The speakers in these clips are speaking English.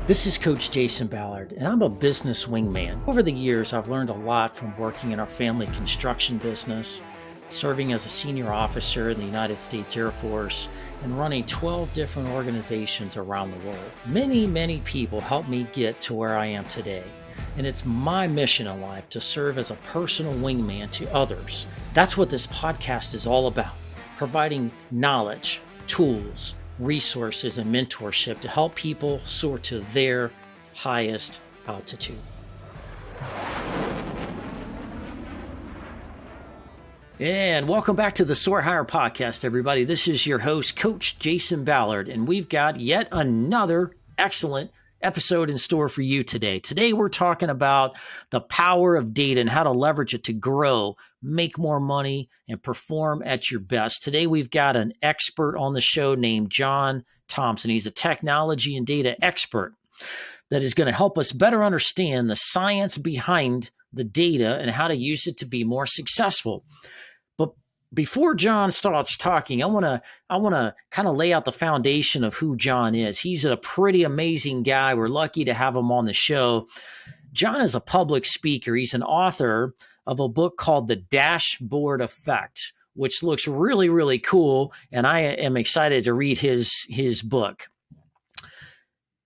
This is Coach Jason Ballard, and I'm a business wingman. Over the years, I've learned a lot from working in our family construction business, serving as a senior officer in the United States Air Force, and running 12 different organizations around the world. Many people helped me get to where I am today, and it's my mission in life to serve as a personal wingman to others. That's what this podcast is all about, providing knowledge, tools, resources, and mentorship to help people soar to their highest altitude. And welcome back to the Soar Higher podcast, everybody. This is your host, Coach Jason Ballard, and we've got yet another excellent episode in store for you today. Today, we're talking about the power of data and how to leverage it to grow, make more money, and perform at your best. Today, we've got an expert on the show named Jon Thompson. He's a technology and data expert that is going to help us better understand the science behind the data and how to use it to be more successful. But before Jon starts talking, I want to kind of lay out the foundation of who Jon is. He's a pretty amazing guy. We're lucky to have him on the show. Jon is a public speaker. He's an author of a book called The Dashboard Effect, which looks really cool, and I am excited to read his book.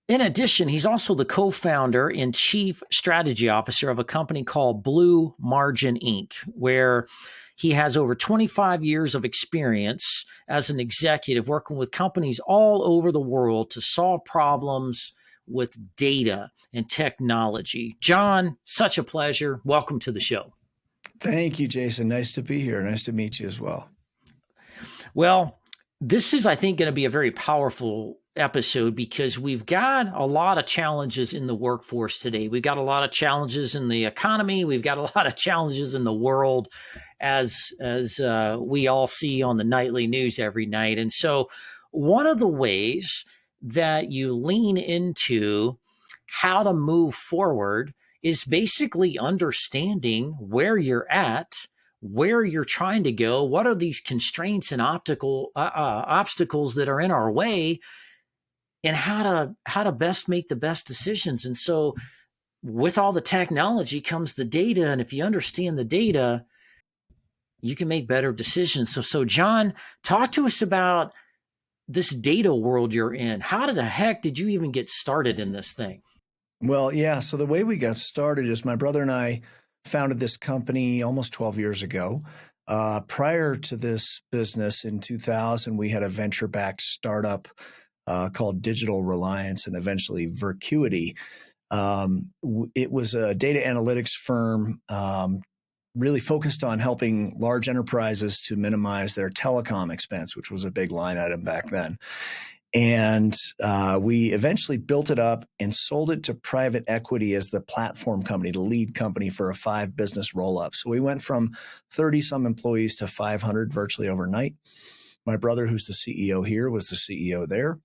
In addition, he's also the co-founder and chief strategy officer of a company called Blue Margin Inc., where he has over 25 years of experience as an executive working with companies all over the world to solve problems with data and technology. Jon, such a pleasure. Welcome to the show. Thank you, Jason. Nice to be here. Nice to meet you as well. Well, this is, I think, going to be a very powerful episode because we've got a lot of challenges in the workforce today. We've got a lot of challenges in the economy. We've got a lot of challenges in the world as we all see on the nightly news every night. And so one of the ways that you lean into how to move forward is basically understanding where you're at, where you're trying to go, what are these constraints and obstacles that are in our way, and how to best make the best decisions. And so with all the technology comes the data, and if you understand the data, you can make better decisions. So Jon, talk to us about this data world you're in. How the heck did you even get started in this thing? Well, yeah. So the way we got started is my brother and I founded this company almost 12 years ago. Prior to this business in 2000, we had a venture-backed startup called Digital Reliance and eventually Vircuity. It was a data analytics firm really focused on helping large enterprises to minimize their telecom expense, which was a big line item back then. And we eventually built it up and sold it to private equity as the platform company, the lead company for a 5-business roll-up. So we went from 30-some employees to 500 virtually overnight. My brother, who's the CEO here, was the CEO there.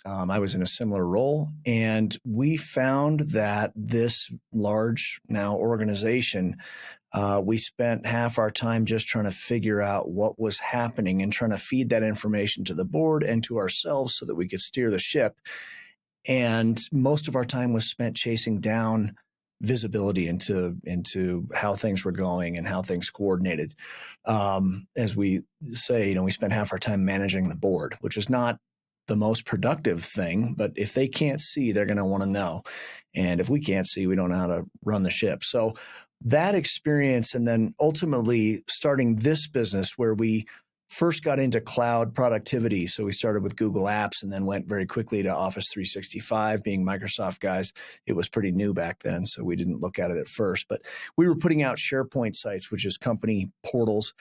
I was in a similar role. And we found that this large now organization, we spent half our time just trying to figure out what was happening and trying to feed that information to the board and to ourselves so that we could steer the ship. And most of our time was spent chasing down visibility into how things were going and how things coordinated. As we say, we spent half our time managing the board, which is not the most productive thing, but if they can't see, they're going to want to know. And if we can't see, we don't know how to run the ship. So that experience, and then ultimately starting this business where we first got into cloud productivity. So we started with Google Apps and then went very quickly to Office 365. Being Microsoft guys, it was pretty new back then, so we didn't look at it at first. But we were putting out SharePoint sites, which is company portals.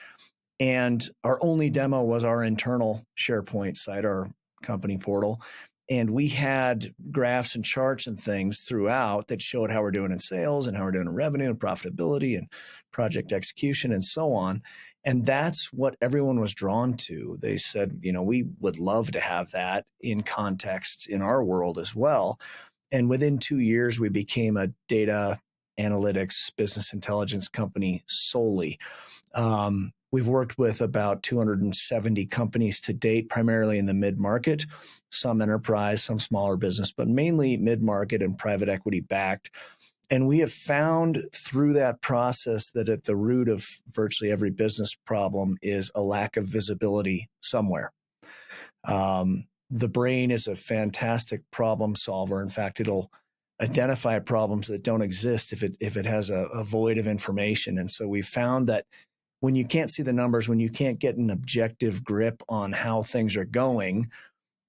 And our only demo was our internal SharePoint site, our company portal. And we had graphs and charts and things throughout that showed how we're doing in sales and how we're doing in revenue and profitability and project execution and so on. And that's what everyone was drawn to. They said, we would love to have that in context in our world as well. And within 2 years, we became a data analytics business intelligence company solely. We've worked with about 270 companies to date, primarily in the mid-market, some enterprise, some smaller business, but mainly mid-market and private equity backed. And we have found through that process that at the root of virtually every business problem is a lack of visibility somewhere. The brain is a fantastic problem solver. In fact, it'll identify problems that don't exist if it has a void of information. And so we found that when you can't see the numbers, when you can't get an objective grip on how things are going,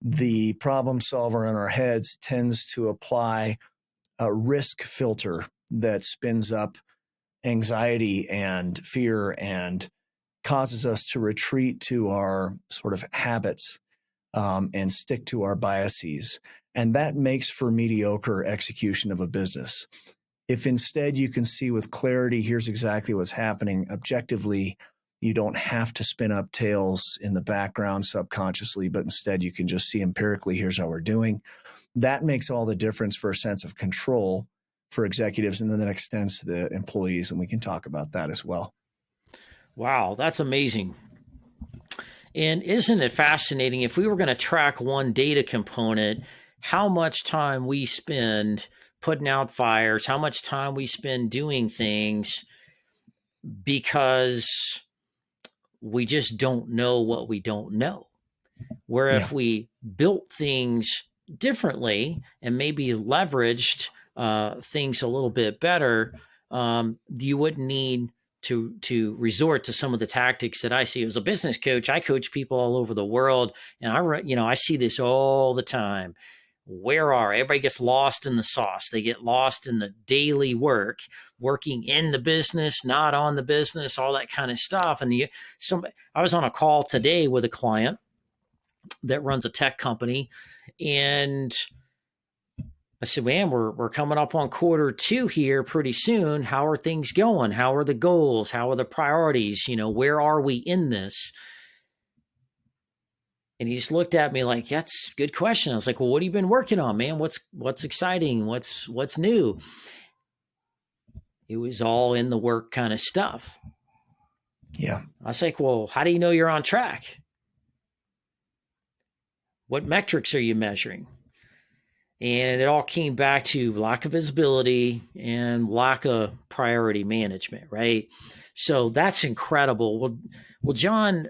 the problem solver in our heads tends to apply a risk filter that spins up anxiety and fear and causes us to retreat to our sort of habits and stick to our biases. And that makes for mediocre execution of a business. If instead you can see with clarity, here's exactly what's happening objectively, you don't have to spin up tales in the background subconsciously, but instead you can just see empirically, here's how we're doing. That makes all the difference for a sense of control for executives, and then that extends to the employees, and we can talk about that as well. Wow, that's amazing. And isn't it fascinating if we were going to track one data component, how much time we spend putting out fires, how much time we spend doing things because we just don't know what we don't know. Where if we built things differently and maybe leveraged things a little bit better, you wouldn't need to resort to some of the tactics that I see. As a business coach, I coach people all over the world, and I see this all the time. Everybody gets lost in the sauce. They get lost in the daily work, working in the business, not on the business, all that kind of stuff. And I was on a call today with a client that runs a tech company, and I said, man, we're coming up on Q2 here pretty soon. How are things going? How are the goals? How are the priorities? Where are we in this? And he just looked at me like, that's a good question. I was like, well, what have you been working on, man? What's exciting? What's new? It was all in the work kind of stuff. Yeah. I was like, well, how do you know you're on track? What metrics are you measuring? And it all came back to lack of visibility and lack of priority management, right? So that's incredible. Well, Jon,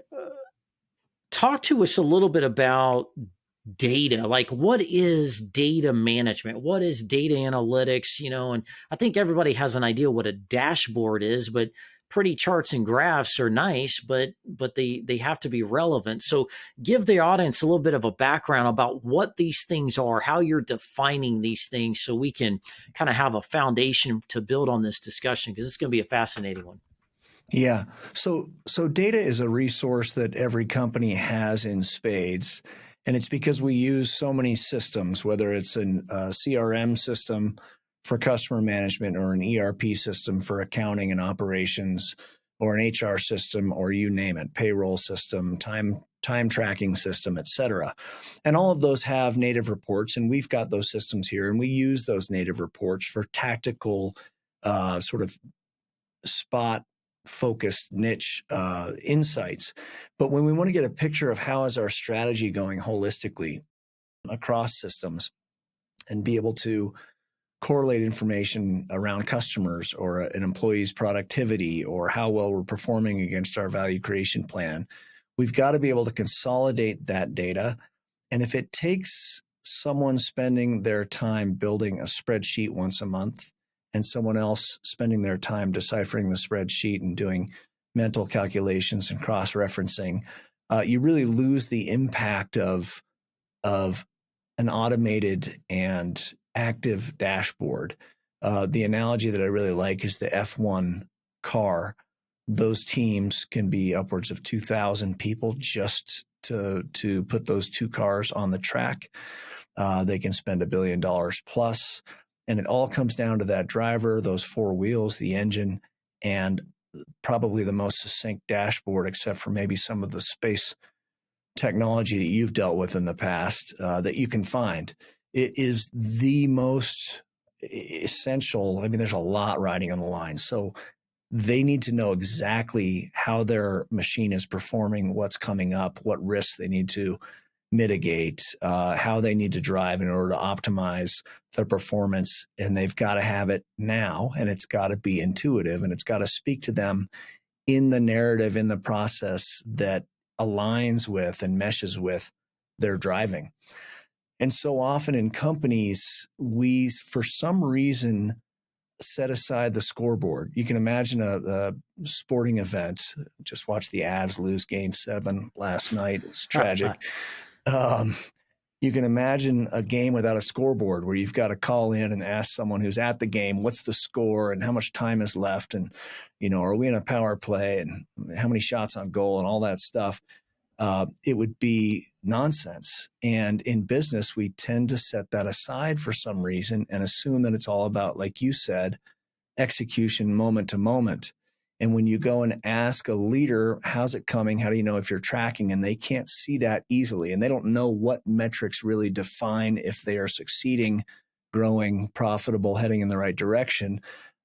talk to us a little bit about data. Like, what is data management? What is data analytics? And I think everybody has an idea what a dashboard is, but pretty charts and graphs are nice, but they have to be relevant. So give the audience a little bit of a background about what these things are, how you're defining these things, so we can kind of have a foundation to build on this discussion, because it's going to be a fascinating one. Yeah. So data is a resource that every company has in spades. And it's because we use so many systems, whether it's a CRM system for customer management or an ERP system for accounting and operations, or an HR system, or you name it, payroll system, time tracking system, et cetera. And all of those have native reports, and we've got those systems here, and we use those native reports for tactical sort of spot focused niche insights. But when we want to get a picture of how is our strategy going holistically across systems and be able to correlate information around customers or an employee's productivity or how well we're performing against our value creation plan, we've got to be able to consolidate that data. And if it takes someone spending their time building a spreadsheet once a month and someone else spending their time deciphering the spreadsheet and doing mental calculations and cross-referencing, you really lose the impact of an automated and active dashboard. The analogy that I really like is the F1 car. Those teams can be upwards of 2,000 people just to put those two cars on the track. They can spend $1 billion plus. And it all comes down to that driver, those four wheels, the engine, and probably the most succinct dashboard, except for maybe some of the space technology that you've dealt with in the past that you can find. It is the most essential. I mean, there's a lot riding on the line. So they need to know exactly how their machine is performing, what's coming up, what risks they need to mitigate, how they need to drive in order to optimize their performance. And they've got to have it now, and it's got to be intuitive, and it's got to speak to them in the narrative, in the process that aligns with and meshes with their driving. And so often in companies, we, for some reason, set aside the scoreboard. You can imagine a sporting event. Just watch the Avs lose Game 7 last night. It's tragic. You can imagine a game without a scoreboard where you've got to call in and ask someone who's at the game, what's the score and how much time is left? And, are we in a power play and how many shots on goal and all that stuff? It would be nonsense. And in business, we tend to set that aside for some reason and assume that it's all about, like you said, execution moment to moment. And when you go and ask a leader, how's it coming? How do you know if you're tracking? And they can't see that easily. And they don't know what metrics really define if they are succeeding, growing, profitable, heading in the right direction.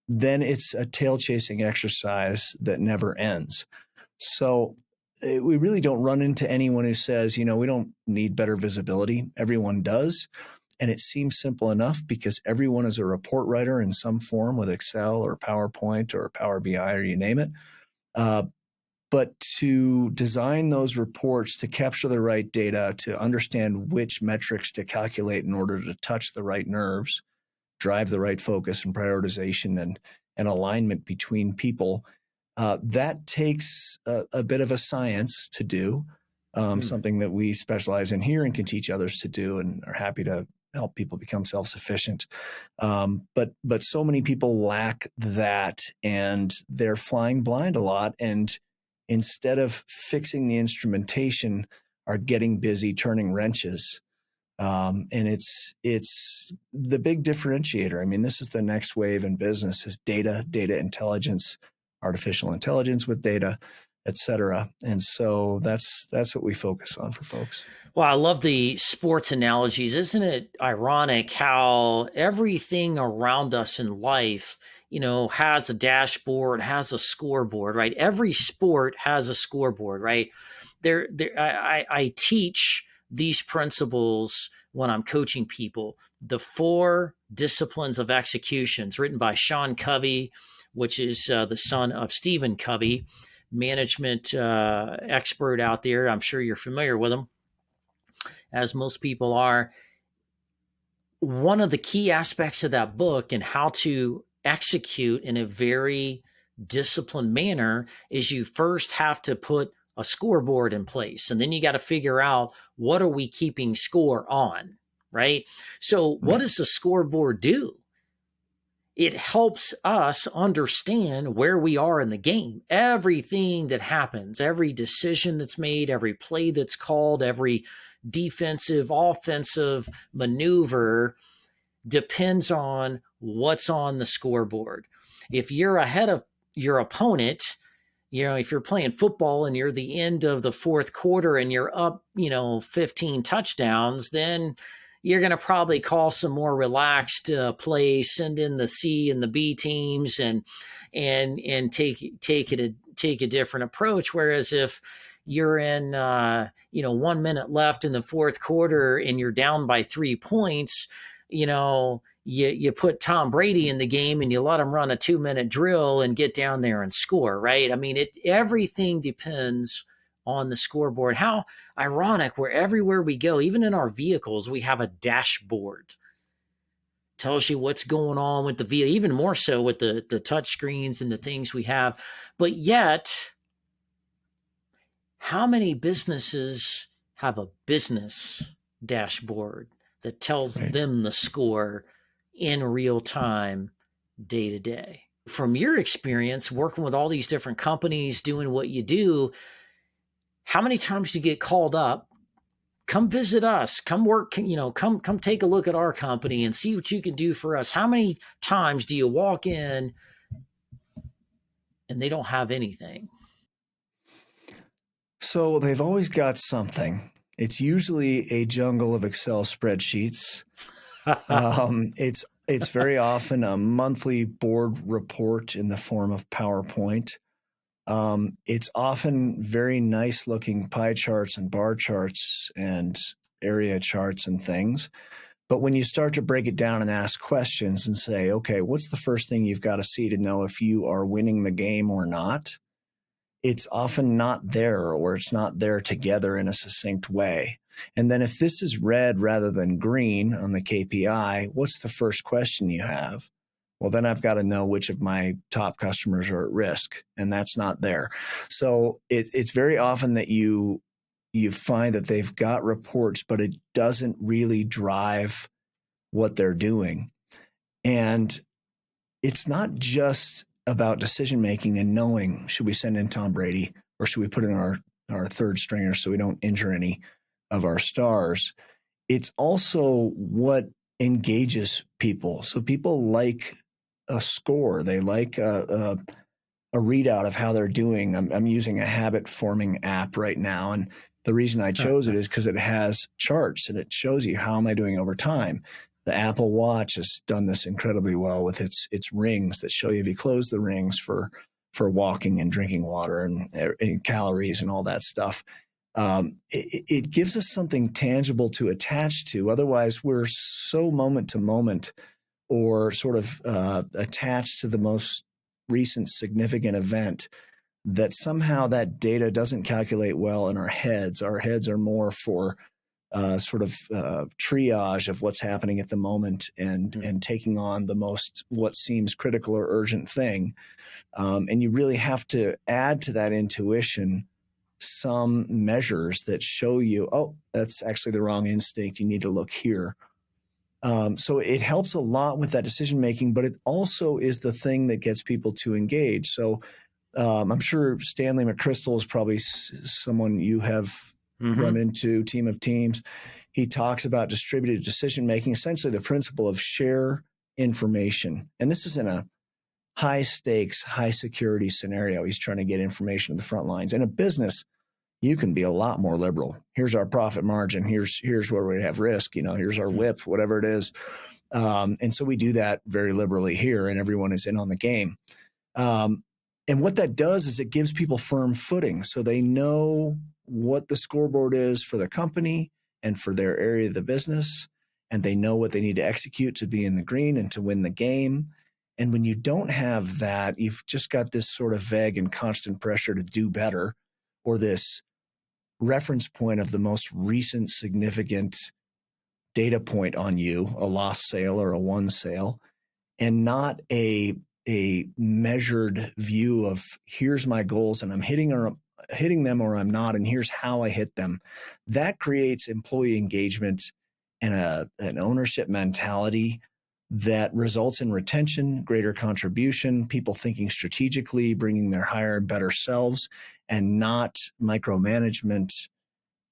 Then it's a tail chasing exercise that never ends. So we really don't run into anyone who says, we don't need better visibility. Everyone does. And it seems simple enough because everyone is a report writer in some form with Excel or PowerPoint or Power BI or you name it. But to design those reports, to capture the right data, to understand which metrics to calculate in order to touch the right nerves, drive the right focus and prioritization and alignment between people, that takes a bit of a science to do, something that we specialize in here and can teach others to do and are happy to help people become self-sufficient. But so many people lack that and they're flying blind a lot. And instead of fixing the instrumentation, are getting busy turning wrenches. And it's the big differentiator. I mean, this is the next wave in business is data intelligence, artificial intelligence with data, et cetera. And so that's what we focus on for folks. Well, I love the sports analogies. Isn't it ironic how everything around us in life, has a dashboard, has a scoreboard, right? Every sport has a scoreboard, right? I teach these principles when I'm coaching people. The 4 disciplines of executions written by Sean Covey, which is the son of Stephen Covey, management expert out there. I'm sure you're familiar with him, as most people are. One of the key aspects of that book and how to execute in a very disciplined manner is you first have to put a scoreboard in place. And then you got to figure out, what are we keeping score on, right? So what does the scoreboard do? It helps us understand where we are in the game. Everything that happens, every decision that's made, every play that's called, every defensive, offensive maneuver depends on what's on the scoreboard. If you're ahead of your opponent, if you're playing football and you're the end of the 4th quarter and you're up, 15 touchdowns, then you're going to probably call some more relaxed play, send in the C and the B teams and take a different approach. Whereas if you're in, 1 minute left in the 4th quarter and you're down by 3 points, you put Tom Brady in the game and you let him run a 2-minute drill and get down there and score, right? I mean, everything depends on the scoreboard. How ironic, where everywhere we go, even in our vehicles, we have a dashboard. Tells you what's going on with the vehicle, even more so with the touch screens and the things we have. But yet, how many businesses have a business dashboard that tells them the score in real time, day to day? From your experience working with all these different companies, doing what you do, how many times do you get called up? Come visit us. Come work, come take a look at our company and see what you can do for us. How many times do you walk in and they don't have anything? So they've always got something. It's usually a jungle of Excel spreadsheets. It's It's very often a monthly board report in the form of PowerPoint. It's often very nice looking pie charts and bar charts and area charts and things. But when you start to break it down and ask questions and say, okay, what's the first thing you've got to see to know if you are winning the game or not? It's often not there, or it's not there together in a succinct way. And then if this is red rather than green on the KPI, what's the first question you have? Well, then I've got to know which of my top customers are at risk, and that's not there. So it's very often that you find that they've got reports, but it doesn't really drive what they're doing. And it's not just about decision making and knowing, should we send in Tom Brady or should we put in our third stringer so we don't injure any of our stars? It's also what engages people. So people like a score. They like a readout of how they're doing. I'm using a habit forming app right now. And the reason I chose it is because it has charts and it shows you how am I doing over time. The Apple Watch has done this incredibly well with its rings that show you if you close the rings for walking and drinking water and calories and all that stuff. It gives us something tangible to attach to. Otherwise, we're so moment to moment or sort of attached to the most recent significant event that somehow that data doesn't calculate well in our heads. Our heads are more for sort of triage of what's happening at the moment and taking on the most what seems critical or urgent thing. And you really have to add to that intuition some measures that show you, oh, that's actually the wrong instinct. You need to look here. So it helps a lot with that decision making, but it also is the thing that gets people to engage. So I'm sure Stanley McChrystal is probably someone you have run into, team of teams. He talks about distributed decision making, essentially the principle of share information. And this is in a high stakes, high security scenario. He's trying to get information to the front lines. In a business, you can be a lot more liberal. Here's our profit margin. Here's where we have risk. Here's our whip, whatever it is. And so we do that very liberally here, and everyone is in on the game. And what that does is it gives people firm footing. So they know what the scoreboard is for the company and for their area of the business. And they know what they need to execute to be in the green and to win the game. And when you don't have that, you've just got this sort of vague and constant pressure to do better, or this reference point of the most recent significant data point on you, a lost sale or a won sale, and not a measured view of here's my goals and I'm hitting them or I'm not, and here's how I hit them. That creates employee engagement and an ownership mentality that results in retention, greater contribution, people thinking strategically, bringing their higher and better selves, and not micromanagement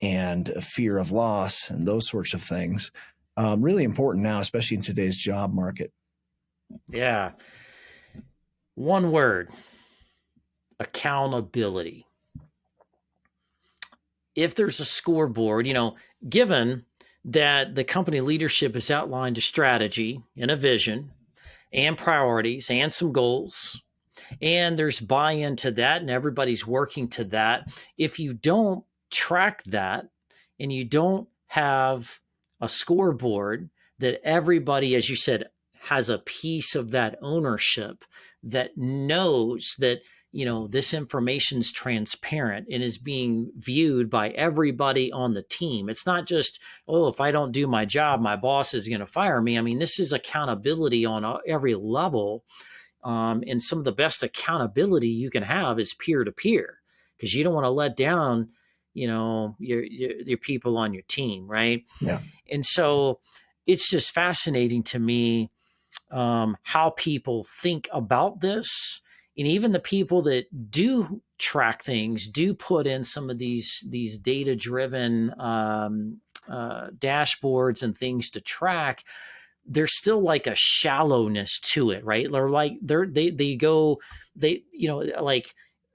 and a fear of loss and those sorts of things. Really important now, especially in today's job market. Yeah. One word: accountability. If there's a scoreboard, given that the company leadership has outlined a strategy and a vision and priorities and some goals, and there's buy-in to that and everybody's working to that, if you don't track that and you don't have a scoreboard that everybody, as you said, has a piece of that ownership, that knows that this information is transparent and is being viewed by everybody on the team. It's not just, oh, if I don't do my job, my boss is going to fire me. I mean, this is accountability on every level. And some of the best accountability you can have is peer to peer, because you don't want to let down, your people on your team, right? Yeah. And so it's just fascinating to me how people think about this. And even the people that do track things do put in some of these data-driven dashboards and things to track. There's still like a shallowness to it, right? They're like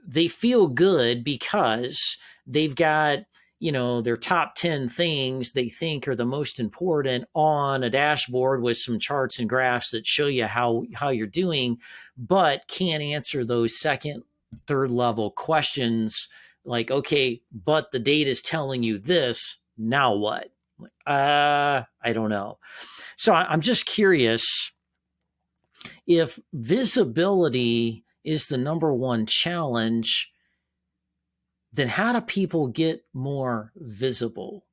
they feel good because they've got their top 10 things they think are the most important on a dashboard with some charts and graphs that show you how you're doing, but can't answer those second, third level questions like, okay, but the data is telling you this, now what? I don't know. So I'm just curious, if visibility is the number one challenge, then how do people get more visible?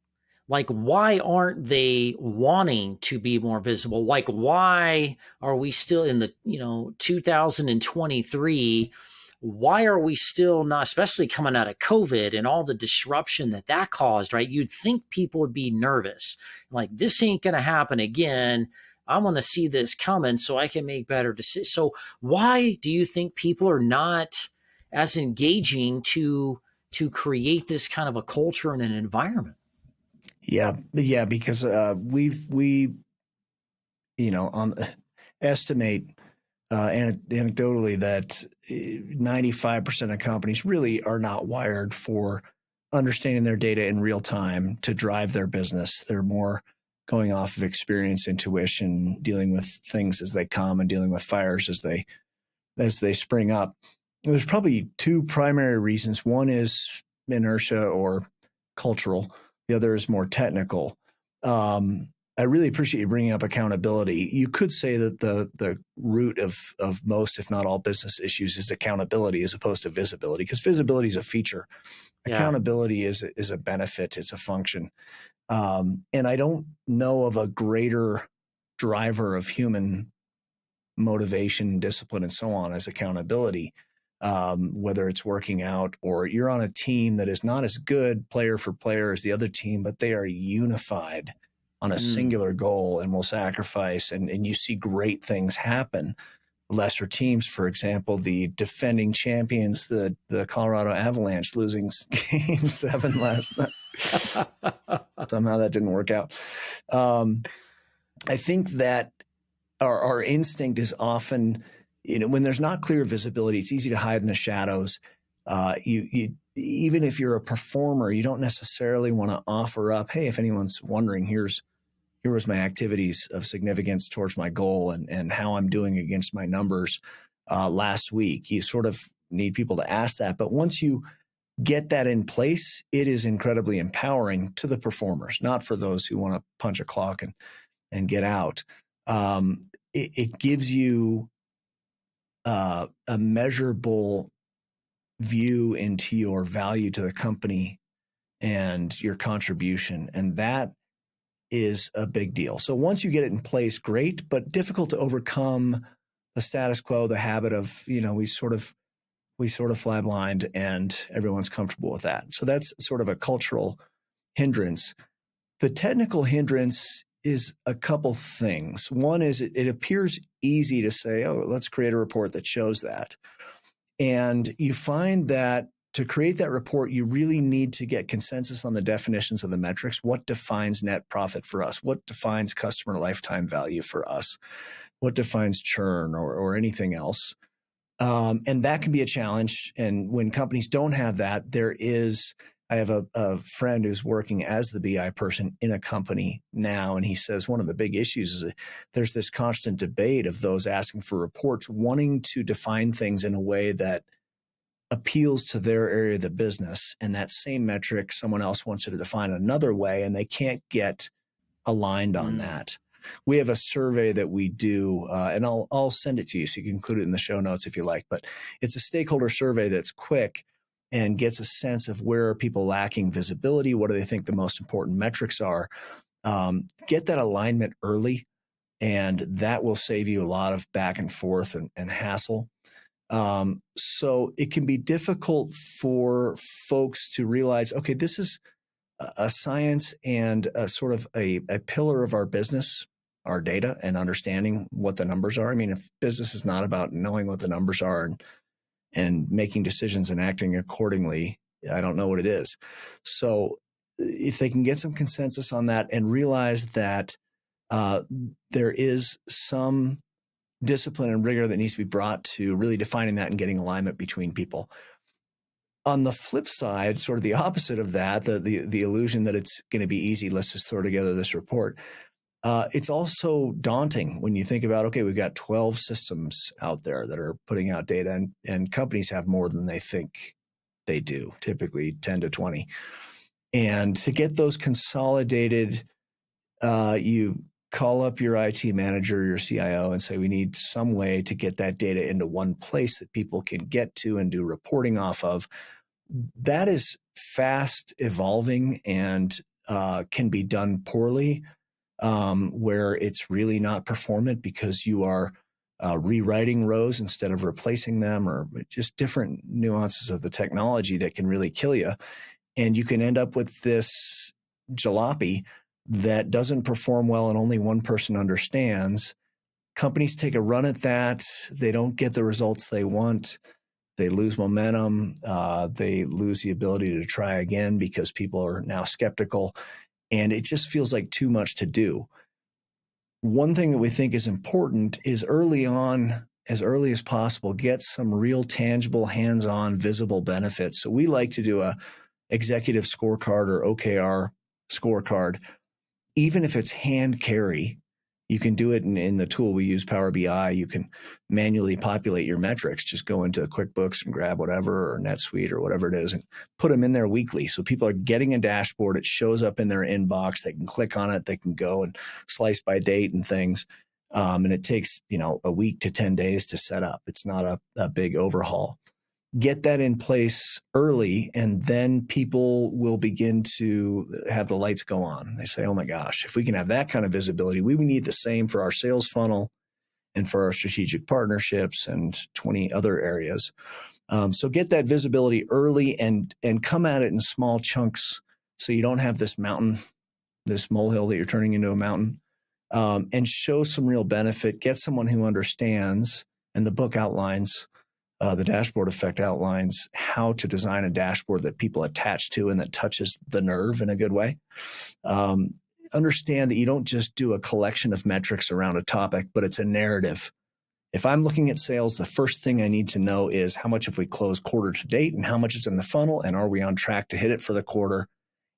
Like, why aren't they wanting to be more visible? Like, why are we still in the, 2023? Why are we still not, especially coming out of COVID and all the disruption that caused, right? You'd think people would be nervous. Like, this ain't going to happen again. I'm going to see this coming so I can make better decisions. So why do you think people are not as engaging to create this kind of a culture and an environment? Yeah, because we estimate anecdotally that 95% of companies really are not wired for understanding their data in real time to drive their business. They're more going off of experience, intuition, dealing with things as they come and dealing with fires as they spring up. There's probably two primary reasons. One is inertia or cultural. The other is more technical. I really appreciate you bringing up accountability. You could say that the root of most, if not all, business issues is accountability as opposed to visibility, because visibility is a feature. Yeah. Accountability is a benefit. It's a function. And I don't know of a greater driver of human motivation, discipline, and so on as accountability. Whether it's working out or you're on a team that is not as good player for player as the other team, but they are unified on a singular goal and will sacrifice, and you see great things happen. Lesser teams, for example, the defending champions, the Colorado Avalanche, losing game 7 last night. Somehow that didn't work out. I think that our instinct is often, when there's not clear visibility, it's easy to hide in the shadows. You even if you're a performer, you don't necessarily want to offer up, hey, if anyone's wondering, here was my activities of significance towards my goal and how I'm doing against my numbers last week. You sort of need people to ask that. But once you get that in place, it is incredibly empowering to the performers, not for those who want to punch a clock and get out. It gives you a measurable view into your value to the company and your contribution. And that is a big deal. So once you get it in place, great, but difficult to overcome the status quo, the habit of, we sort of fly blind and everyone's comfortable with that. So that's sort of a cultural hindrance. The technical hindrance is a couple things. One is it appears easy to say, oh, let's create a report that shows that. And you find that to create that report, you really need to get consensus on the definitions of the metrics. What defines net profit for us? What defines customer lifetime value for us? What defines churn or anything else? And that can be a challenge. And when companies don't have that, I have a friend who's working as the BI person in a company now, and he says one of the big issues is that there's this constant debate of those asking for reports, wanting to define things in a way that appeals to their area of the business. And that same metric, someone else wants it to define another way, and they can't get aligned on that. We have a survey that we do, and I'll send it to you so you can include it in the show notes if you like. But it's a stakeholder survey that's quick and gets a sense of where are people lacking visibility, what do they think the most important metrics are. Get that alignment early, and that will save you a lot of back and forth and hassle. So it can be difficult for folks to realize, okay, this is a science and a sort of a pillar of our business, our data, and understanding what the numbers are. I mean, if business is not about knowing what the numbers are and making decisions and acting accordingly, I don't know what it is. So if they can get some consensus on that and realize that there is some discipline and rigor that needs to be brought to really defining that and getting alignment between people, On the flip side, sort of the opposite of that, the illusion that it's going to be easy, let's just throw together this report. It's also daunting when you think about, okay, we've got 12 systems out there that are putting out data, and companies have more than they think they do, typically 10 to 20. And to get those consolidated, you call up your IT manager, your CIO, and say, we need some way to get that data into one place that people can get to and do reporting off of. That is fast evolving and can be done poorly, where it's really not performant because you are rewriting rows instead of replacing them, or just different nuances of the technology that can really kill you. And you can end up with this jalopy that doesn't perform well and only one person understands. Companies take a run at that. They don't get the results they want. They lose momentum. They lose the ability to try again because people are now skeptical. And it just feels like too much to do. One thing that we think is important is early on, as early as possible, get some real tangible, hands-on, visible benefits. So we like to do a executive scorecard or OKR scorecard, even if it's hand carry. You can do it in the tool we use, Power BI. You can manually populate your metrics. Just go into QuickBooks and grab whatever, or NetSuite or whatever it is, and put them in there weekly. So people are getting a dashboard. It shows up in their inbox. They can click on it. They can go and slice by date and things. And it takes, a week to 10 days to set up. It's not a big overhaul. Get that in place early, and then people will begin to have the lights go on. They say, oh my gosh, if we can have that kind of visibility, we need the same for our sales funnel and for our strategic partnerships and 20 other areas. So get that visibility early and come at it in small chunks so you don't have this mountain, this molehill that you're turning into a mountain, and show some real benefit. Get someone who understands, and the book outlines, the dashboard effect outlines how to design a dashboard that people attach to and that touches the nerve in a good way. Understand that you don't just do a collection of metrics around a topic, but it's a narrative. If I'm looking at sales, the first thing I need to know is how much have we closed quarter to date and how much is in the funnel, and are we on track to hit it for the quarter?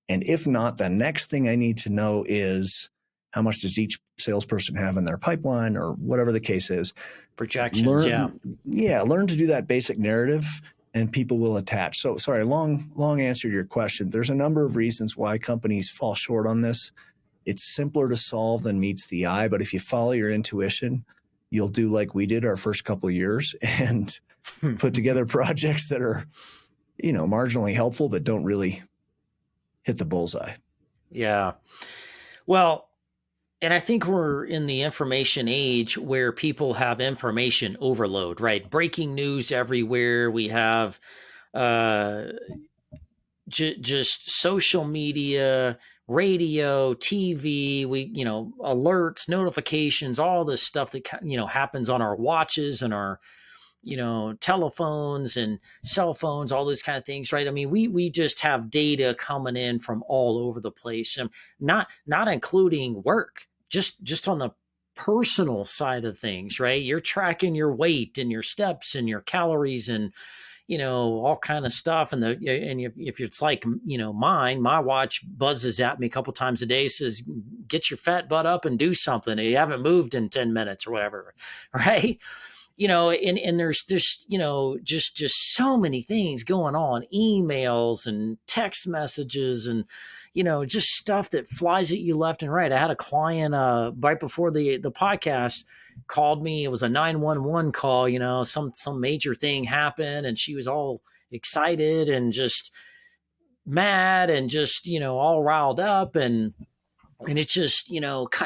And if not, the next thing I need to know is how much does each salesperson have in their pipeline, or whatever the case is. Projections, learn to do that basic narrative, and people will attach. So sorry, long answer to your question. There's a number of reasons why companies fall short on this. It's simpler to solve than meets the eye, but if you follow your intuition, you'll do like we did our first couple of years and put together projects that are, marginally helpful, but don't really hit the bullseye. Yeah. Well, and I think we're in the information age where people have information overload, right? Breaking news everywhere. We have just social media, radio, TV, alerts, notifications, all this stuff that, happens on our watches and our, telephones and cell phones, all those kind of things, right? I mean, we just have data coming in from all over the place, and not including work, just on the personal side of things, right? You're tracking your weight and your steps and your calories and, all kind of stuff. And if it's like, my watch buzzes at me a couple times a day, says, get your fat butt up and do something. You haven't moved in 10 minutes or whatever. Right. And there's just, just so many things going on, emails and text messages and, just stuff that flies at you left and right. I had a client right before the podcast called me. It was a 911 call, some major thing happened, and she was all excited and just mad and just, all riled up. And it's just,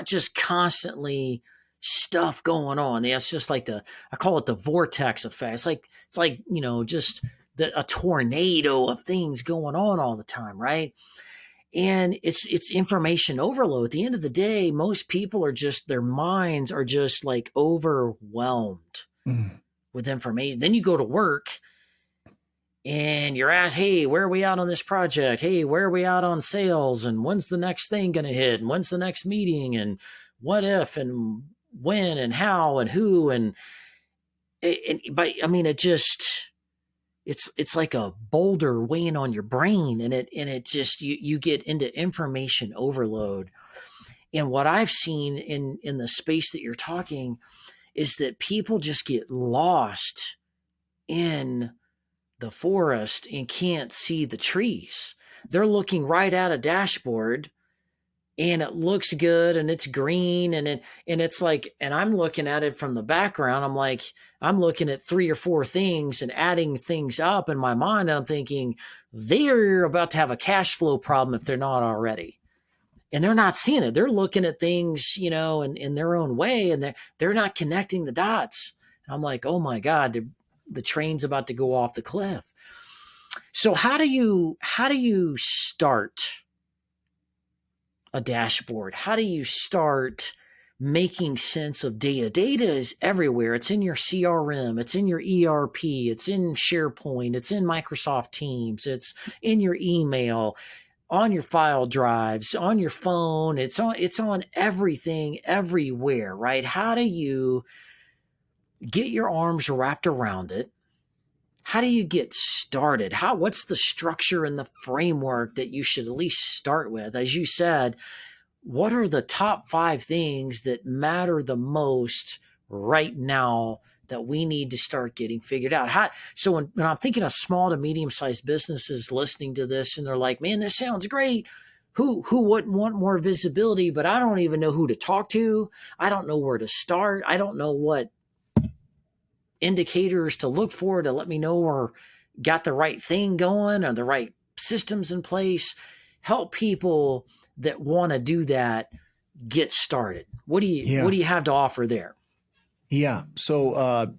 just constantly stuff going on. It's just like I call it the vortex effect. It's like, just a tornado of things going on all the time. Right. And it's information overload. At the end of the day, most people are just, their minds are just like overwhelmed with information. Then you go to work and you're asked, hey, where are we at on this project? Hey, where are we at on sales? And when's the next thing going to hit? And when's the next meeting? And what if, and when, and how, and who, but I mean, it just, it's like a boulder weighing on your brain, and it just you get into information overload. And what I've seen in the space that you're talking is that people just get lost in the forest and can't see the trees. They're looking right at a dashboard, and it looks good and it's green, and it's like, and I'm looking at it from the background. I'm like, I'm looking at 3 or 4 things and adding things up in my mind. I'm thinking they're about to have a cash flow problem if they're not already. And they're not seeing it. They're looking at things, in their own way, and they're not connecting the dots. And I'm like, oh my God, the train's about to go off the cliff. So how do you start a dashboard? How do you start making sense of data? Data is everywhere. It's in your CRM, it's in your ERP, it's in SharePoint, it's in Microsoft Teams, it's in your email, on your file drives, on your phone. It's on everything, everywhere, right? How do you get your arms wrapped around it? How do you get started? What's the structure and the framework that you should at least start with? As you said, what are the top 5 things that matter the most right now that we need to start getting figured out? So when I'm thinking of small to medium-sized businesses listening to this, and they're like, man, this sounds great. Who wouldn't want more visibility? But I don't even know who to talk to. I don't know where to start. I don't know what indicators to look for to let me know we're got the right thing going or the right systems in place. Help people that want to do that get started. What do you have to offer there? Yeah. So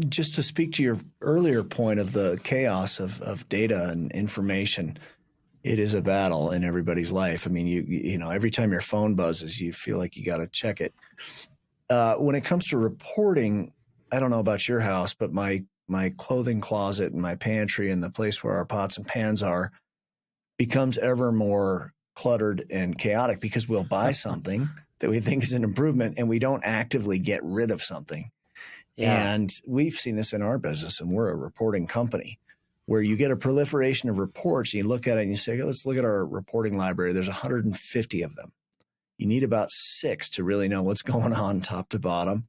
just to speak to your earlier point of the chaos of data and information, it is a battle in everybody's life. I mean, you know, every time your phone buzzes, you feel like you got to check it. When it comes to reporting, I don't know about your house, but my clothing closet and my pantry and the place where our pots and pans are becomes ever more cluttered and chaotic because we'll buy something that we think is an improvement and we don't actively get rid of something. Yeah. And we've seen this in our business, and we're a reporting company where you get a proliferation of reports. And you look at it and you say, okay, let's look at our reporting library. There's 150 of them. You need about 6 to really know what's going on top to bottom.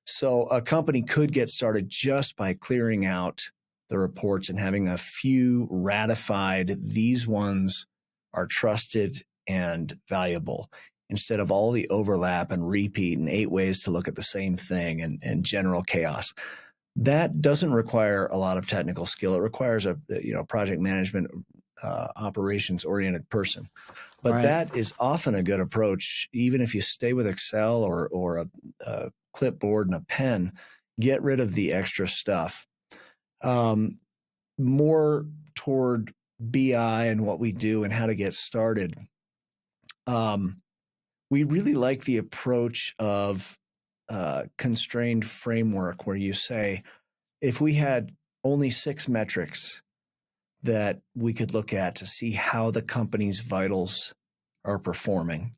So a company could get started just by clearing out the reports and having a few ratified, these ones are trusted and valuable, instead of all the overlap and repeat and 8 ways to look at the same thing and general chaos. That doesn't require a lot of technical skill. It requires a project management, operations oriented person. But Right. that is often a good approach, even if you stay with Excel or a clipboard and a pen. Get rid of the extra stuff. More toward BI and what we do and how to get started. We really like the approach of constrained framework, where you say, if we had only 6 metrics that we could look at to see how the company's vitals are performing.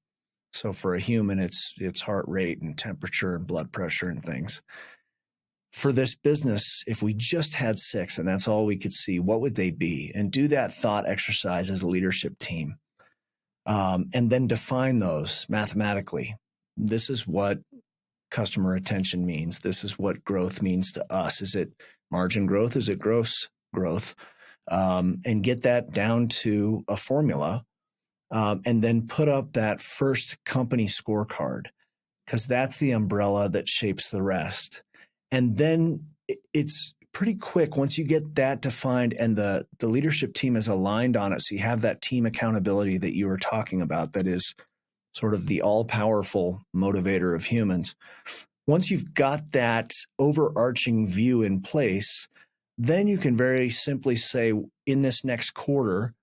So for a human, it's heart rate and temperature and blood pressure and things. For this business, if we just had 6 and that's all we could see, what would they be? And do that thought exercise as a leadership team. And then define those mathematically. This is what customer retention means. This is what growth means to us. Is it margin growth? Is it gross growth? And get that down to a formula. And then put up that first company scorecard, because that's the umbrella that shapes the rest. And then it's pretty quick once you get that defined and the leadership team is aligned on it. So you have that team accountability that you were talking about, that is sort of the all-powerful motivator of humans. Once you've got that overarching view in place, then you can very simply say, in this next quarter,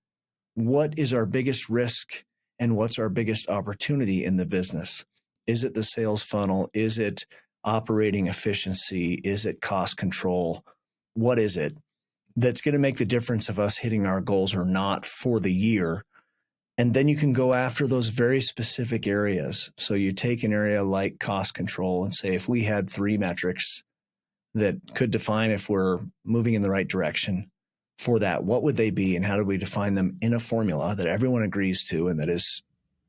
what is our biggest risk and what's our biggest opportunity in the business? Is it the sales funnel? Is it operating efficiency? Is it cost control? What is it that's going to make the difference of us hitting our goals or not for the year? And then you can go after those very specific areas. So you take an area like cost control and say, if we had 3 metrics that could define if we're moving in the right direction for that. What would they be, and how do we define them in a formula that everyone agrees to and that is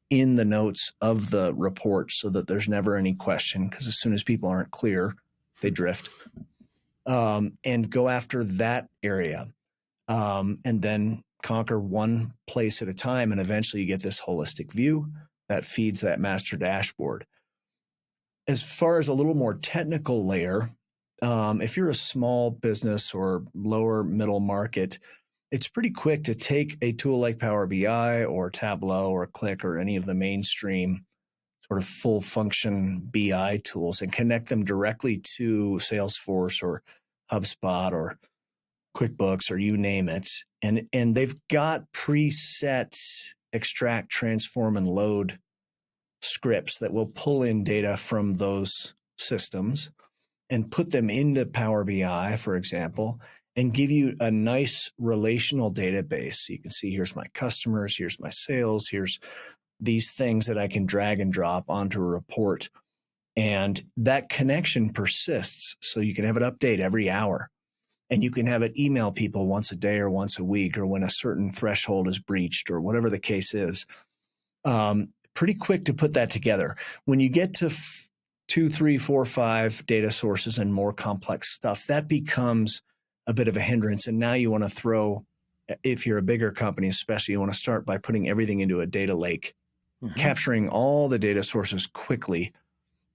in the notes of the report so that there's never any question? Because as soon as people aren't clear, they drift. And go after that area, and then conquer one place at a time. And eventually you get this holistic view that feeds that master dashboard. As far as a little more technical layer, if you're a small business or lower middle market, it's pretty quick to take a tool like Power BI or Tableau or Click or any of the mainstream sort of full function BI tools and connect them directly to Salesforce or HubSpot or QuickBooks or you name it. And they've got preset extract, transform, and load scripts that will pull in data from those systems and put them into Power BI, for example, and give you a nice relational database. So you can see, here's my customers, here's my sales, here's these things that I can drag and drop onto a report. And that connection persists. So you can have it update every hour, and you can have it email people once a day or once a week, or when a certain threshold is breached or whatever the case is. Pretty quick to put that together. When you get to 2, 3, 4, 5 data sources and more complex stuff, that becomes a bit of a hindrance. And now you want to throw, if you're a bigger company especially, you want to start by putting everything into a data lake, capturing all the data sources quickly.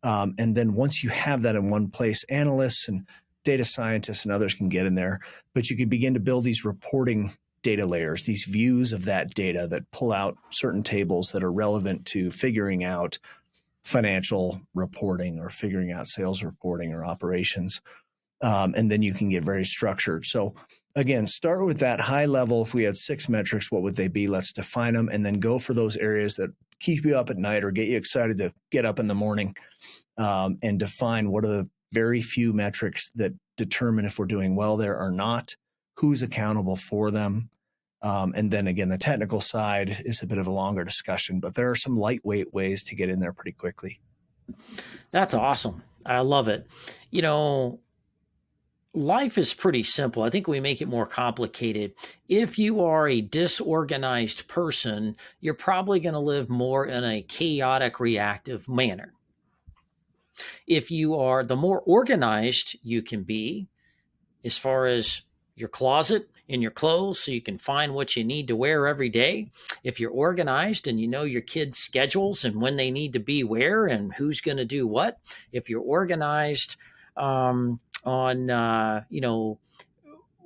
And then once you have that in one place, analysts and data scientists and others can get in there, but you can begin to build these reporting data layers, these views of that data that pull out certain tables that are relevant to figuring out financial reporting or figuring out sales reporting or operations. And then you can get very structured. So again, start with that high level. If we had 6 metrics, what would they be? Let's define them, and then go for those areas that keep you up at night or get you excited to get up in the morning, and define what are the very few metrics that determine if we're doing well there or not, who's accountable for them. And then again, the technical side is a bit of a longer discussion, but there are some lightweight ways to get in there pretty quickly. That's awesome. I love it. You know, life is pretty simple. I think we make it more complicated. If you are a disorganized person, you're probably going to live more in a chaotic, reactive manner. If you are, the more organized you can be, as far as your closet and your clothes, so you can find what you need to wear every day. If you're organized and you know your kids' schedules and when they need to be where and who's going to do what. If you're organized on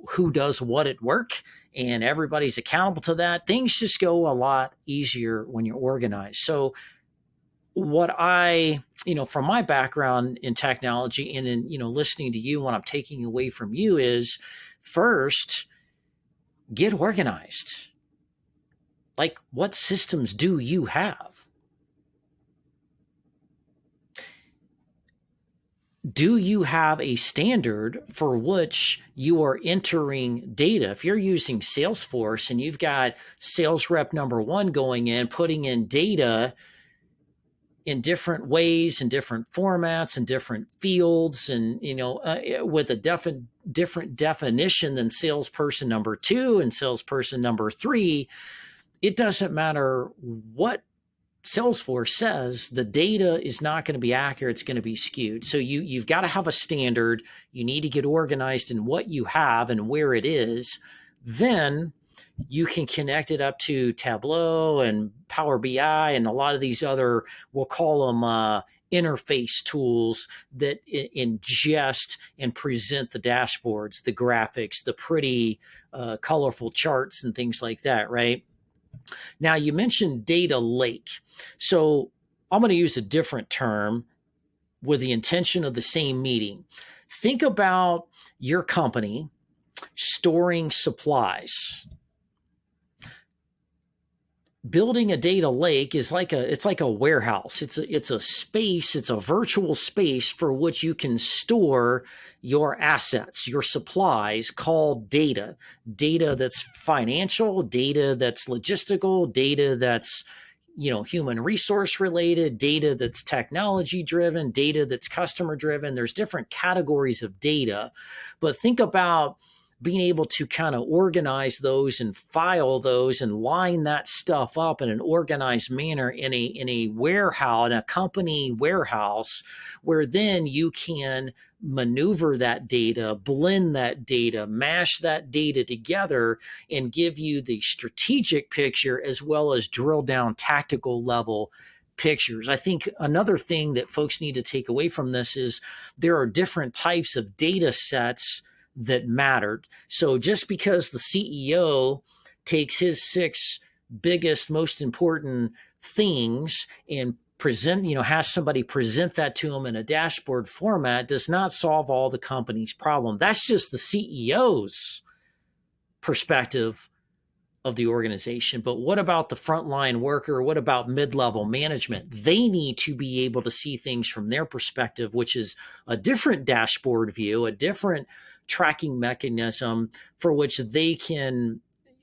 who does what at work and everybody's accountable to that, things just go a lot easier when you're organized. So what I, from my background in technology and in, listening to you, what I'm taking away from you is, first, get organized. Like, what systems do you have? Do you have a standard for which you are entering data? If you're using Salesforce and you've got sales rep number 1 going in, putting in data in different ways and different formats and different fields and, with a different definition than salesperson number 2 and salesperson number 3, it doesn't matter what Salesforce says, the data is not going to be accurate. It's going to be skewed. So you've got to have a standard. You need to get organized in what you have and where it is. Then you can connect it up to Tableau and Power BI and a lot of these other, we'll call them interface tools that ingest and present the dashboards, the graphics, the pretty colorful charts and things like that, right? Now, you mentioned data lake. So I'm going to use a different term with the intention of the same meeting. Think about your company storing supplies. Building a data lake is like a warehouse. It's a space, it's a virtual space for which you can store your assets, your supplies, called data that's financial, data that's logistical, data that's human resource related, data that's technology driven, data that's customer driven. There's different categories of data, but think about being able to kind of organize those and file those and line that stuff up in an organized manner in a warehouse, in a company warehouse, where then you can maneuver that data, blend that data, mash that data together, and give you the strategic picture as well as drill down tactical level pictures. I think another thing that folks need to take away from this is there are different types of data sets that mattered. So just because the CEO takes his 6 biggest, most important things and has somebody present that to him in a dashboard format does not solve all the company's problem. That's just the CEO's perspective of the organization. But what about the frontline worker? What about mid-level management? They need to be able to see things from their perspective, which is a different dashboard view, a different tracking mechanism for which they can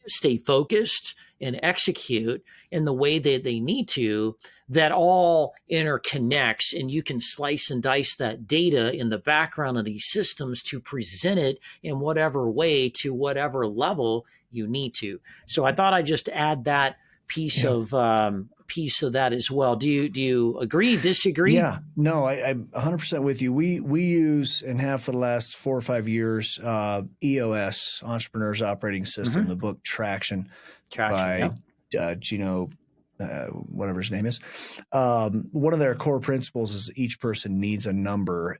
stay focused and execute in the way that they need to, that all interconnects, and you can slice and dice that data in the background of these systems to present it in whatever way to whatever level you need to. So I thought I'd just add that piece of that as well. Do you agree, disagree? Yeah, no, I'm 100% with you. We use and have for the last 4 or 5 years EOS, Entrepreneur's Operating System, the book Traction by Gino, whatever his name is. One of their core principles is each person needs a number,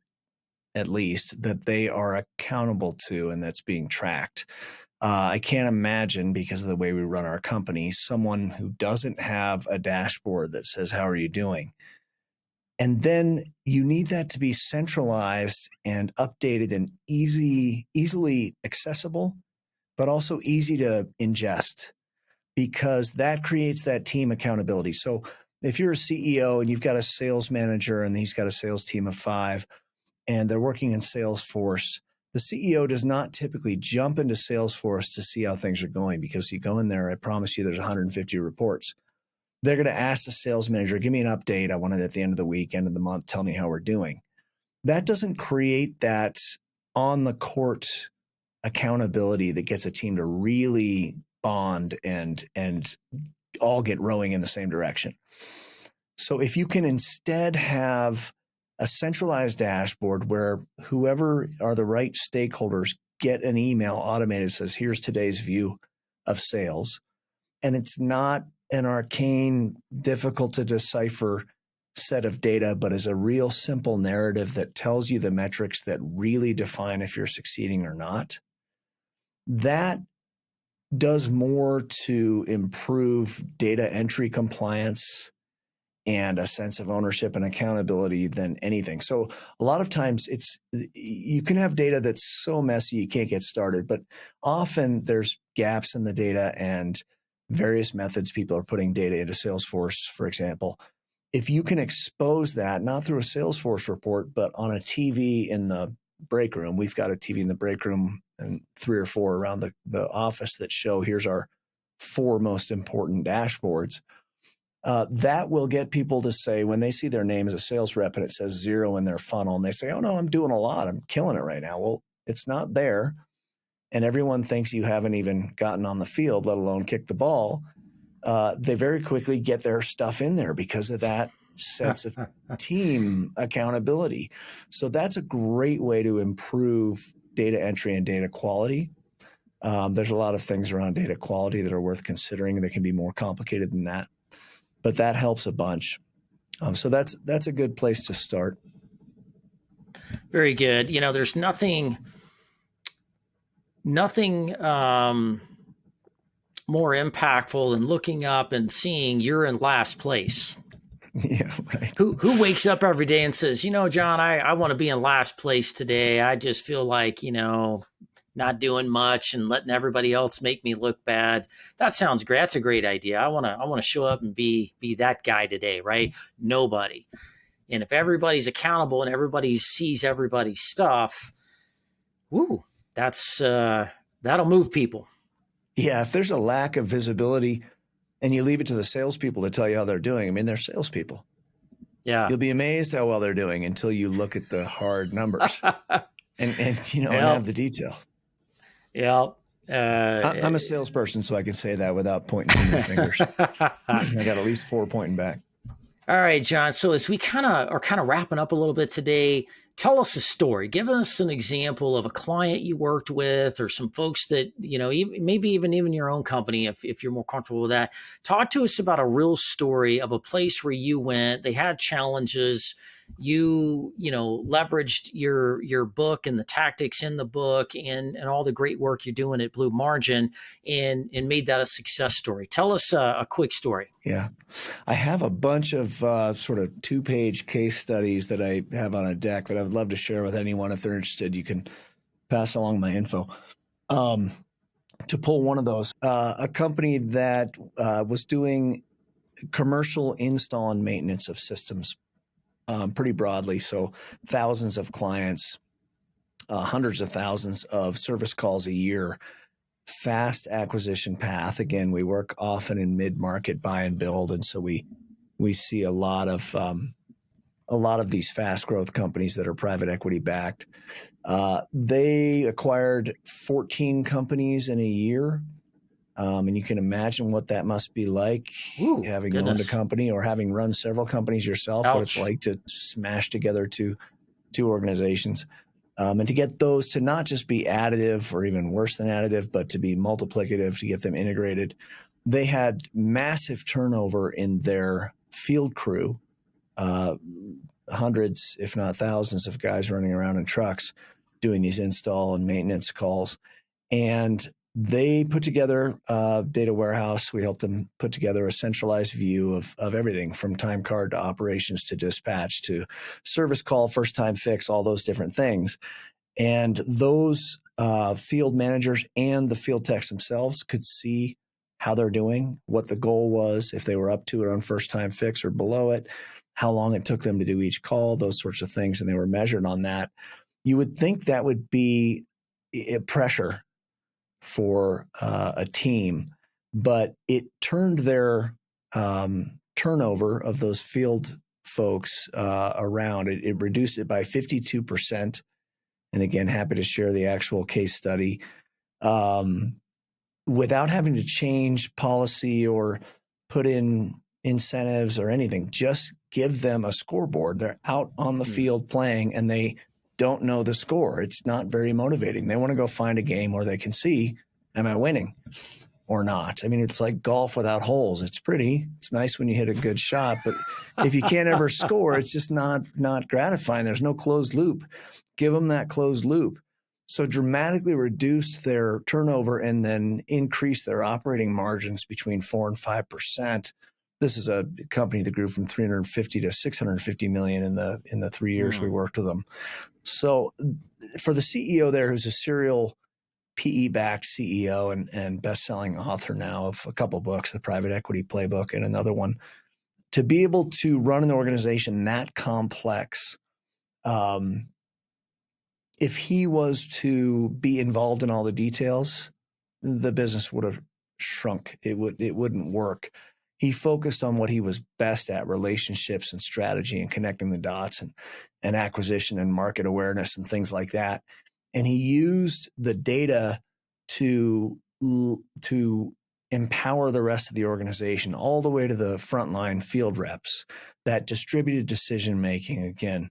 at least, that they are accountable to and that's being tracked. I can't imagine, because of the way we run our company, someone who doesn't have a dashboard that says, how are you doing? And then you need that to be centralized and updated and easily accessible, but also easy to ingest, because that creates that team accountability. So if you're a CEO and you've got a sales manager and he's got a sales team of 5 and they're working in Salesforce, the CEO does not typically jump into Salesforce to see how things are going, because you go in there, I promise you, there's 150 reports. They're going to ask the sales manager, give me an update. I want it at the end of the week, end of the month. Tell me how we're doing. That doesn't create that on the court accountability that gets a team to really bond and all get rowing in the same direction. So if you can instead have a centralized dashboard where whoever are the right stakeholders get an email automated that says, here's today's view of sales. And it's not an arcane, difficult to decipher set of data, but is a real simple narrative that tells you the metrics that really define if you're succeeding or not. That does more to improve data entry compliance and a sense of ownership and accountability than anything. So a lot of times you can have data that's so messy you can't get started, but often there's gaps in the data and various methods people are putting data into Salesforce, for example. If you can expose that, not through a Salesforce report, but on a TV in the break room, we've got a TV in the break room and 3 or 4 around the office that show here's our 4 most important dashboards. That will get people to say, when they see their name as a sales rep and it says 0 in their funnel, and they say, oh no, I'm doing a lot, I'm killing it right now. Well, it's not there. And everyone thinks you haven't even gotten on the field, let alone kick the ball. They very quickly get their stuff in there because of that sense of team accountability. So that's a great way to improve data entry and data quality. There's a lot of things around data quality that are worth considering that can be more complicated than that, but that helps a bunch. So that's a good place to start. Very good. There's nothing more impactful than looking up and seeing you're in last place. Yeah, right. Who wakes up every day and says, John, I want to be in last place today. I just feel like, not doing much and letting everybody else make me look bad. That sounds great. That's a great idea. I want to show up and be that guy today, right? Nobody. And if everybody's accountable and everybody sees everybody's stuff, woo, that'll move people. Yeah, if there's a lack of visibility and you leave it to the salespeople to tell you how they're doing. I mean, they're salespeople. Yeah. You'll be amazed how well they're doing until you look at the hard numbers and have the detail. Yeah. I'm a salesperson, so I can say that without pointing too many fingers. I got at least 4 pointing back. All right, Jon. So as we are wrapping up a little bit today, tell us a story. Give us an example of a client you worked with, or some folks that, maybe even your own company, if you're more comfortable with that. Talk to us about a real story of a place where you went, they had challenges, you leveraged your book and the tactics in the book and all the great work you're doing at Blue Margin and made that a success story. Tell us a quick story. Yeah. I have a bunch of sort of 2-page case studies that I have on a deck that I would love to share with anyone. If they're interested, you can pass along my info. To pull one of those, a company that was doing commercial install and maintenance of systems pretty broadly. So thousands of clients, hundreds of thousands of service calls a year, fast acquisition path. Again, we work often in mid-market buy and build. And so we see a lot of these fast growth companies that are private equity backed. They acquired 14 companies in a year. And you can imagine what that must be like. Ooh, having goodness. owned a company or having run several companies yourself, Ouch. what it's like to smash together two organizations. And to get those to not just be additive or even worse than additive, but to be multiplicative, to get them integrated. They had massive turnover in their field crew, hundreds, if not thousands of guys running around in trucks doing these install and maintenance calls. And they put together a data warehouse. We helped them put together a centralized view of everything from time card to operations to dispatch to service call, first time fix, all those different things. And those field managers and the field techs themselves could see how they're doing, what the goal was, if they were up to it on first time fix or below it, how long it took them to do each call, those sorts of things. And they were measured on that. You would think that would be a pressure for a team, but it turned their turnover of those field folks around. It reduced it by 52%. And again, happy to share the actual case study without having to change policy or put in incentives or anything. Just give them a scoreboard. They're out on the field playing and they don't know the score. It's not very motivating. They want to go find a game where they can see, am I winning or not? I mean, it's like golf without holes. It's pretty. It's nice when you hit a good shot, but if you can't ever score, it's just not gratifying. There's no closed loop. Give them that closed loop. So dramatically reduced their turnover and then increased their operating margins between 4 and 5%. This is a company that grew from 350 to 650 million in the 3 years we worked with them. So for the CEO there, who's a serial PE-backed CEO and best-selling author now of a couple books, The Private Equity Playbook and another one, to be able to run an organization that complex, if he was to be involved in all the details, the business would have shrunk. It wouldn't work. He focused on what he was best at, relationships and strategy and connecting the dots and acquisition and market awareness and things like that. And he used the data to empower the rest of the organization all the way to the frontline field reps, that distributed decision-making, again,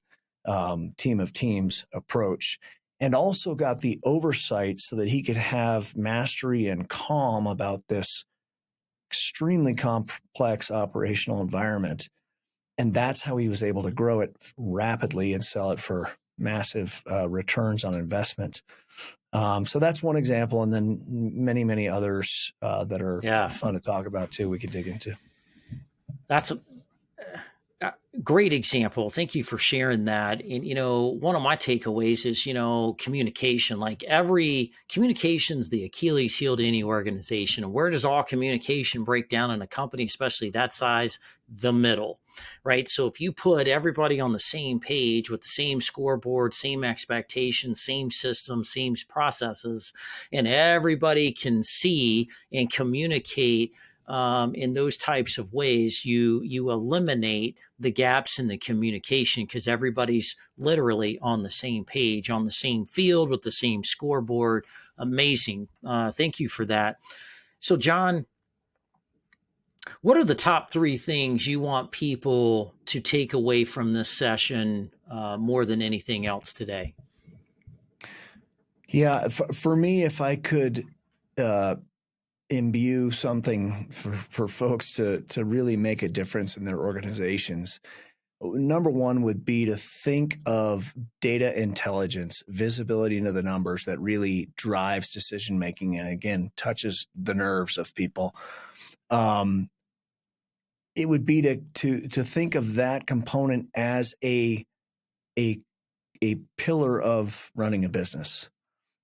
team of teams approach, and also got the oversight so that he could have mastery and calm about this extremely complex operational environment. And that's how he was able to grow it rapidly and sell it for massive returns on investment. So that's one example. And then many, many others that are fun to talk about too, we could dig into. That's a great example. Thank you for sharing that. And, one of my takeaways is, communication. Like communication's the Achilles heel to any organization. And where does all communication break down in a company, especially that size? The middle, right? So if you put everybody on the same page with the same scoreboard, same expectations, same systems, same processes, and everybody can see and communicate in those types of ways, you eliminate the gaps in the communication because everybody's literally on the same page, on the same field with the same scoreboard. Amazing. Thank you for that. So, Jon, what are the top three things you want people to take away from this session more than anything else today? Yeah, for me, if I could imbue something for folks to really make a difference in their organizations, number one would be to think of data intelligence, visibility into the numbers that really drives decision making and again touches the nerves of people. It would be to think of that component as a pillar of running a business.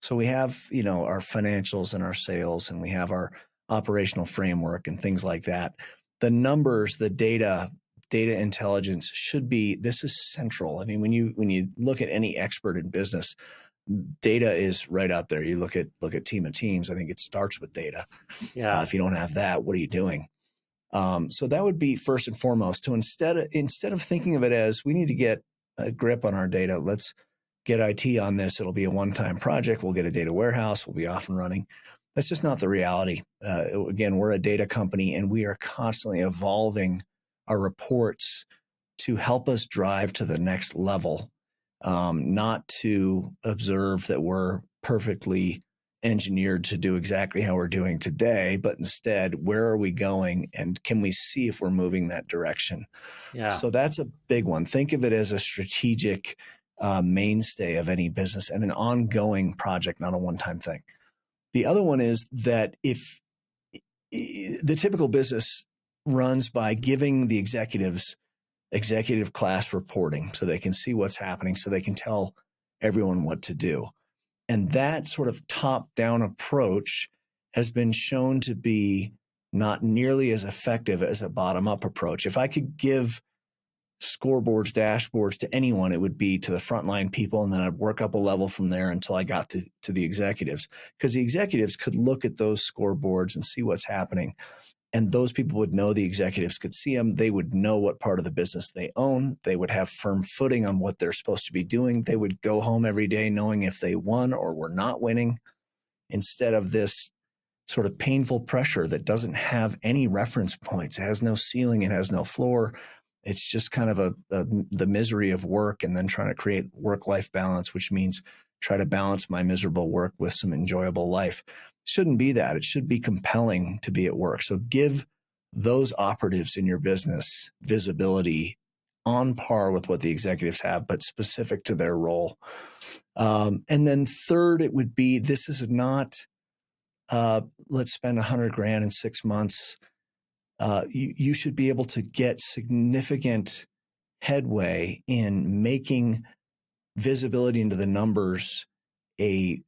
So we have, our financials and our sales, and we have our operational framework and things like that. The numbers, the data intelligence this is central. I mean, when you look at any expert in business, data is right up there. You look at Team of Teams. I think it starts with data. Yeah. If you don't have that, what are you doing? So that would be first and foremost. To instead of thinking of it as we need to get a grip on our data, let's get IT on this. It'll be a one-time project. We'll get a data warehouse. We'll be off and running. That's just not the reality. Again, we're a data company, and we are constantly evolving our reports to help us drive to the next level, not to observe that we're perfectly engineered to do exactly how we're doing today, but instead, where are we going, and can we see if we're moving that direction? Yeah. So that's a big one. Think of it as a strategic mainstay of any business and an ongoing project, not a one-time thing. The other one is that if the typical business runs by giving the executives executive class reporting so they can see what's happening, so they can tell everyone what to do. And that sort of top-down approach has been shown to be not nearly as effective as a bottom-up approach. If I could give scoreboards, dashboards to anyone, it would be to the frontline people, and then I'd work up a level from there until I got to the executives, because the executives could look at those scoreboards and see what's happening. And those people would know the executives could see them. They would know what part of the business they own. They would have firm footing on what they're supposed to be doing. They would go home every day knowing if they won or were not winning, instead of this sort of painful pressure that doesn't have any reference points. It has no ceiling. It has no floor. It's just kind of the misery of work, and then trying to create work-life balance, which means try to balance my miserable work with some enjoyable life. Shouldn't be that. It should be compelling to be at work. So give those operatives in your business visibility on par with what the executives have, but specific to their role. And then third, it would be, this is not, let's spend $100,000 in 6 months. You should be able to get significant headway in making visibility into the numbers a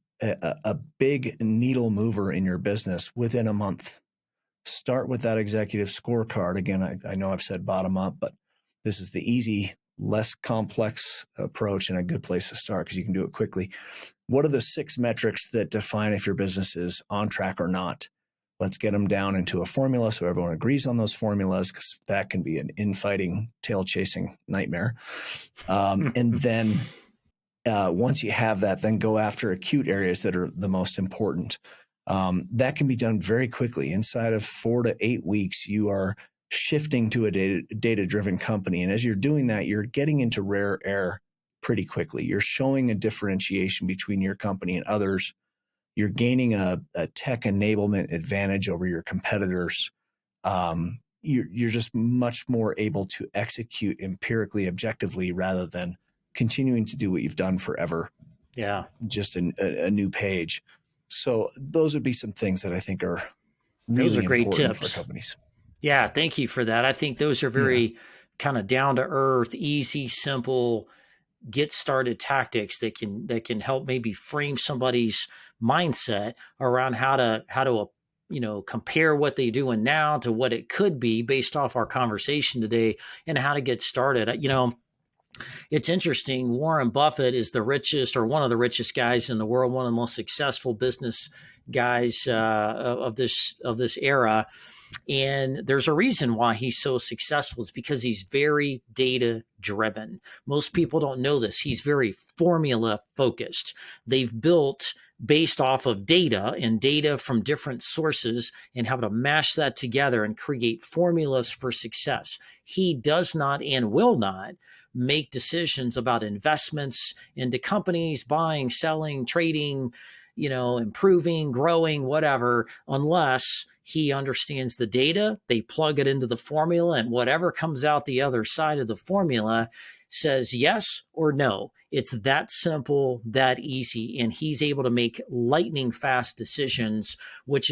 big needle mover in your business within a month. Start with that executive scorecard. Again, I know I've said bottom up, but this is the easy, less complex approach and a good place to start because you can do it quickly. What are the 6 metrics that define if your business is on track or not? Let's get them down into a formula so everyone agrees on those formulas, because that can be an infighting, tail-chasing nightmare. And then once you have that, then go after acute areas that are the most important. That can be done very quickly. Inside of 4 to 8 weeks, you are shifting to a data-driven company. And as you're doing that, you're getting into rare air pretty quickly. You're showing a differentiation between your company and others. You're gaining a tech enablement advantage over your competitors. You're just much more able to execute empirically, objectively, rather than continuing to do what you've done forever. Yeah. Just a new page. So those would be some things that I think are really those are great important tips for companies. Yeah, thank you for that. I think those are very kind of down to earth, easy, simple, get started tactics that can help maybe frame somebody's mindset around how to compare what they're doing now to what it could be based off our conversation today, and how to get started. It's interesting. Warren Buffett is the richest, or one of the richest guys in the world, one of the most successful business guys of this era. And there's a reason why he's so successful. It's because he's very data driven. Most people don't know this. He's very formula focused. They've built based off of data and data from different sources and how to mash that together and create formulas for success. He does not and will not make decisions about investments into companies, buying, selling, trading, improving, growing, whatever, unless he understands the data. They plug it into the formula, and whatever comes out the other side of the formula says yes or no. It's that simple, that easy. And he's able to make lightning fast decisions, which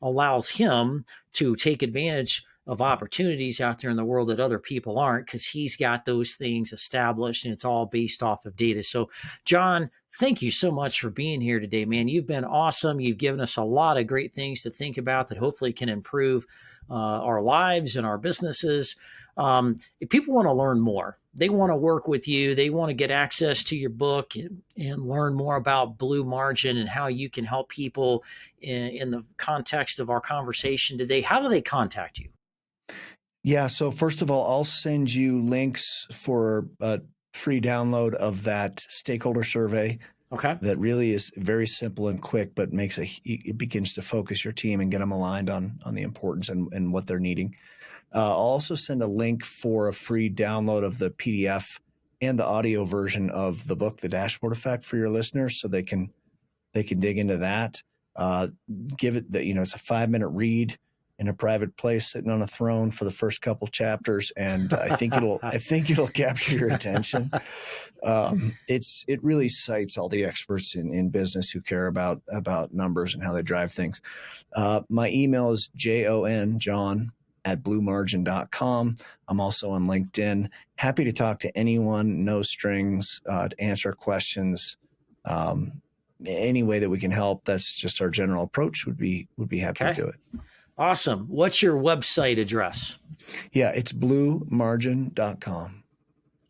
allows him to take advantage of opportunities out there in the world that other people aren't, because he's got those things established and it's all based off of data. So, Jon, thank you so much for being here today, man. You've been awesome. You've given us a lot of great things to think about that hopefully can improve our lives and our businesses. If people want to learn more, they want to work with you, they want to get access to your book and learn more about Blue Margin and how you can help people in the context of our conversation today, how do they contact you? Yeah. So first of all, I'll send you links for a free download of that stakeholder survey. Okay. That really is very simple and quick, but it begins to focus your team and get them aligned on the importance and what they're needing. I'll also send a link for a free download of the PDF and the audio version of the book, The Dashboard Effect, for your listeners, so they can dig into that. Give it it's a 5-minute read in a private place, sitting on a throne for the first couple chapters, and I think it'll capture your attention. It really cites all the experts in business who care about numbers and how they drive things. My email is Jon@bluemargin.com. I'm also on LinkedIn. Happy to talk to anyone, no strings, to answer questions. Any way that we can help. That's just our general approach. Would be happy to do it. Awesome. What's your website address? Yeah, it's bluemargin.com.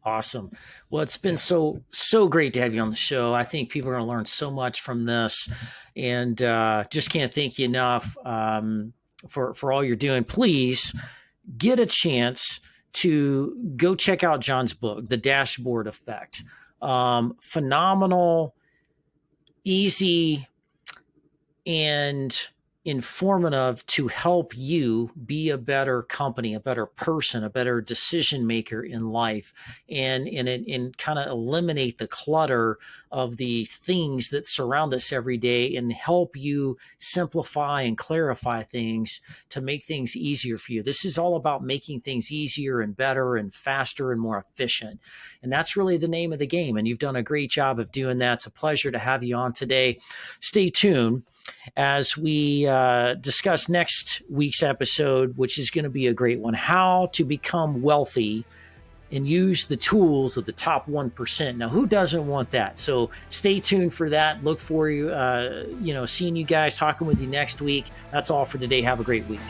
Awesome. Well, it's been so great to have you on the show. I think people are going to learn so much from this, and just can't thank you enough for all you're doing. Please get a chance to go check out Jon's book, The Dashboard Effect. Phenomenal, easy, and informative to help you be a better company, a better person, a better decision maker in life, and kind of eliminate the clutter of the things that surround us every day and help you simplify and clarify things to make things easier for you. This is all about making things easier and better and faster and more efficient. And that's really the name of the game. And you've done a great job of doing that. It's a pleasure to have you on today. Stay tuned as we discuss next week's episode, which is going to be a great one: how to become wealthy and use the tools of the top 1%. Now, who doesn't want that? So stay tuned for that. Look for seeing you guys, talking with you next week. That's all for today. Have a great week.